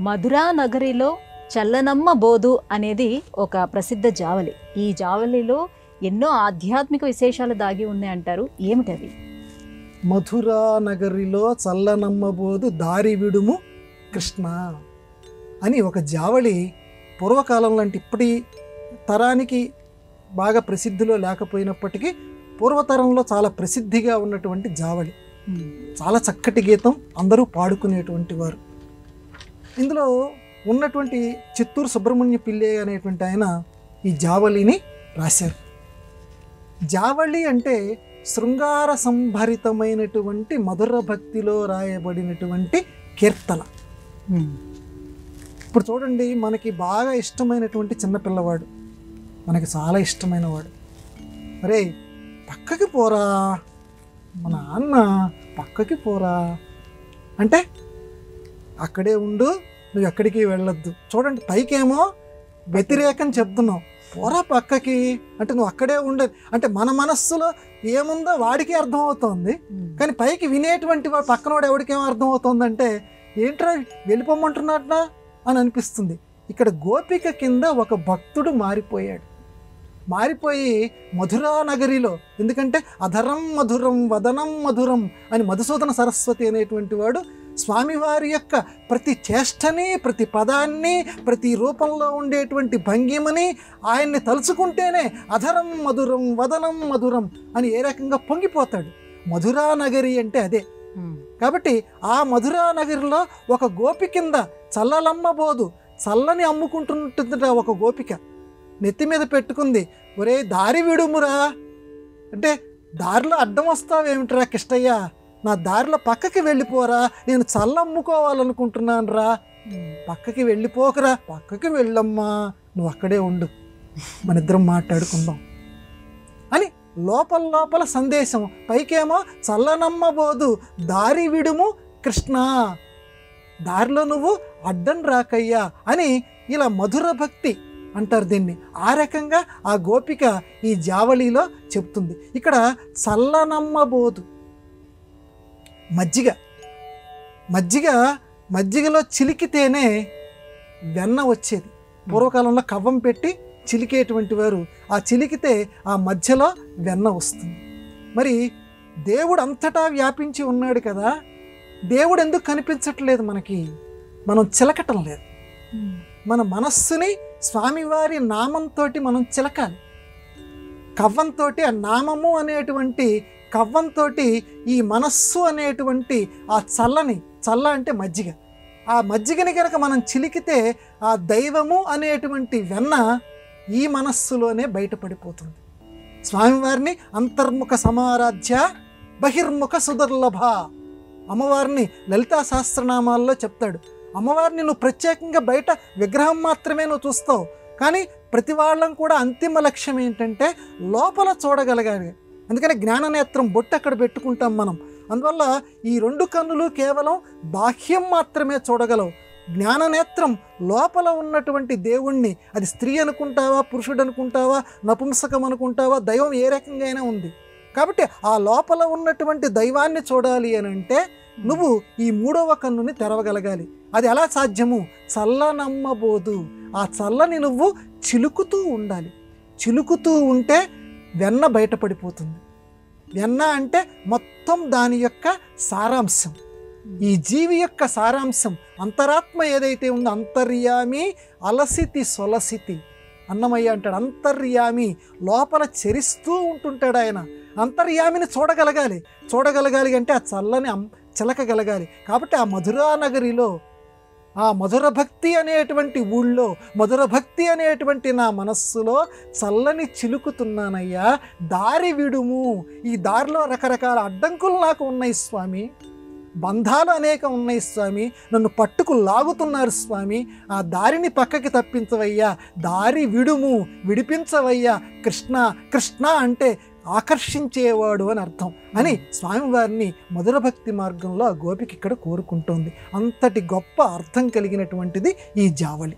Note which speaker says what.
Speaker 1: మధురా నగరిలో చల్లనమ్మ బోధు అనేది ఒక ప్రసిద్ధ జావలి. ఈ జావలిలో ఎన్నో ఆధ్యాత్మిక విశేషాలు దాగి ఉన్నాయి అంటారు. ఏమిటది?
Speaker 2: మధురా నగరిలో చల్లనమ్మ బోధు దారి విడుము కృష్ణ అని ఒక జావళి పూర్వకాలంలో అంటే ఇప్పటి తరానికి బాగా ప్రసిద్ధిలో లేకపోయినప్పటికీ పూర్వతరంలో చాలా ప్రసిద్ధిగా ఉన్నటువంటి జావళి. చాలా చక్కటి గీతం, అందరూ పాడుకునేటువంటి వారు. ఇందులో ఉన్నటువంటి చిత్తూరు సుబ్రహ్మణ్య పిల్లే అనేటువంటి ఆయన ఈ జావళిని రాశారు. జావళి అంటే శృంగార సంభరితమైనటువంటి మధుర భక్తిలో రాయబడినటువంటి కీర్తన. ఇప్పుడు చూడండి, మనకి బాగా ఇష్టమైనటువంటి చిన్నపిల్లవాడు, మనకి చాలా ఇష్టమైన వాడు, అరే పక్కకి పోరా, మా నాన్న పక్కకి పోరా అంటే అక్కడే ఉండు, నువ్వు ఎక్కడికి వెళ్ళొద్దు. చూడండి, పైకేమో వ్యతిరేకం చెప్తున్నావు, పోరా పక్కకి అంటే నువ్వు అక్కడే ఉండదు అంటే మన మనస్సులో ఏముందో వాడికి అర్థమవుతోంది. కానీ పైకి వినేటువంటి వాడు పక్కనోడు ఎవడికేమో అర్థమవుతుందంటే ఏంట్రా వెళ్ళిపోమంటున్నట్నా అని అనిపిస్తుంది. ఇక్కడ గోపిక కింద ఒక భక్తుడు మారిపోయి మధురా నగరిలో, ఎందుకంటే అధరం మధురం వదనం మధురం అని మధుసూదన సరస్వతి అనేటువంటి వాడు స్వామివారి యొక్క ప్రతి చేష్టని, ప్రతి పదాన్ని, ప్రతి రూపంలో ఉండేటువంటి భంగిమని ఆయన్ని తలుచుకుంటేనే అధరం మధురం వదనం మధురం అని ఏ రకంగా పొంగిపోతాడు. మధురా నగరి అంటే అదే. కాబట్టి ఆ మధురా నగరిలో ఒక గోపి కింద చల్లలమ్మ బోధు, చల్లని అమ్ముకుంటుంటుందట ఒక గోపిక. నెత్తి మీద పెట్టుకుంది, ఒరే దారి విడుమురా అంటే దారిలో అడ్డం వస్తావేమిట్రా కిష్టయ్య, నా దారిలో పక్కకి వెళ్ళిపోరా, నేను చల్ల అమ్ముకోవాలనుకుంటున్నాను రా, పక్కకి వెళ్ళిపోకరా, పక్కకి వెళ్ళమ్మా, నువ్వు అక్కడే ఉండు, మన ఇద్దరం మాట్లాడుకుందాం అని లోపల సందేశం. పైకేమో చల్లనమ్మ బోధు దారి విడుము కృష్ణ, దారిలో నువ్వు అడ్డం రాకయ్యా అని ఇలా మధుర భక్తి అంటారు దీన్ని. ఆ రకంగా ఆ గోపిక ఈ జావళిలో చెప్తుంది. ఇక్కడ చల్లనమ్మ బోధు మజ్జిగలో చిలికితేనే వెన్న వచ్చేది. పూర్వకాలంలో కవ్వం పెట్టి చిలికేటువంటి వారు, ఆ చిలికితే ఆ మధ్యలో వెన్న వస్తుంది. మరి దేవుడు అంతటా వ్యాపించి ఉన్నాడు కదా, దేవుడు ఎందుకు కనిపించట్లేదు మనకి? మనం చిలకటం లేదు. మన మనస్సుని స్వామివారి నామంతో మనం చిలకాలి. కవ్వంతో, ఆ నామము అనేటువంటి కవ్వంతో ఈ మనస్సు అనేటువంటి ఆ చల్ల అంటే మజ్జిగ, ఆ మజ్జిగని కనుక మనం చిలికితే ఆ దైవము అనేటువంటి వెన్న ఈ మనస్సులోనే బయటపడిపోతుంది. స్వామివారిని అంతర్ముఖ సమారాధ్య బహిర్ముఖ సుదుర్లభ, అమ్మవారిని లలితా సహస్రనామాల్లో చెప్తాడు. అమ్మవారిని నువ్వు ప్రత్యేకంగా బయట విగ్రహం మాత్రమే నువ్వు చూస్తావు, కానీ ప్రతి వాళ్ళం కూడా అంతిమ లక్ష్యం ఏంటంటే లోపల చూడగలగాలి. అందుకని జ్ఞాననేత్రం బొట్టు అక్కడ పెట్టుకుంటాం మనం. అందువల్ల ఈ రెండు కన్నులు కేవలం బాహ్యం మాత్రమే చూడగలవు. జ్ఞాననేత్రం లోపల ఉన్నటువంటి దేవుణ్ణి, అది స్త్రీ అనుకుంటావా, పురుషుడు అనుకుంటావా, నపుంసకం అనుకుంటావా, దైవం ఏ రకంగా అయినా ఉంది. కాబట్టి ఆ లోపల ఉన్నటువంటి దైవాన్ని చూడాలి అని అంటే నువ్వు ఈ మూడవ కన్నుని తెరవగలగాలి. అది ఎలా సాధ్యము? చల్లనమ్మ బోధు, ఆ చల్లని నువ్వు చిలుకుతూ ఉండాలి. చిలుకుతూ ఉంటే వెన్న బయటపడిపోతుంది. వెన్న అంటే మొత్తం దాని యొక్క సారాంశం, ఈ జీవి యొక్క సారాంశం, అంతరాత్మ ఏదైతే ఉందో, అంతర్యామి అలసితి సొలసితి అన్నమయ్య అంటాడు. అంతర్యామి లోపల చరిస్తూ ఉంటుంటాడు ఆయన. అంతర్యామిని చూడగలగాలి అంటే ఆ చల్లని చిలకగలగాలి. కాబట్టి ఆ మధురా నగరిలో, ఆ మధుర భక్తి అనేటువంటి ఊళ్ళో, మధుర భక్తి అనేటువంటి నా మనస్సులో చల్లని చిలుకుతున్నానయ్యా, దారి విడుము. ఈ దారిలో రకరకాల అడ్డంకులు నాకు ఉన్నాయి స్వామి, బంధాలు అనేకం ఉన్నాయి స్వామి, నన్ను పట్టుకు లాగుతున్నారు స్వామి, ఆ దారిని పక్కకి తప్పించవయ్యా, దారి విడుము, విడిపించవయ్యా కృష్ణ. కృష్ణ అంటే ఆకర్షించేవాడు అని అర్థం అని స్వామివారిని మధుర భక్తి మార్గంలో ఆ గోపిక ఇక్కడ కోరుకుంటోంది. అంతటి గొప్ప అర్థం కలిగినటువంటిది ఈ జావళి.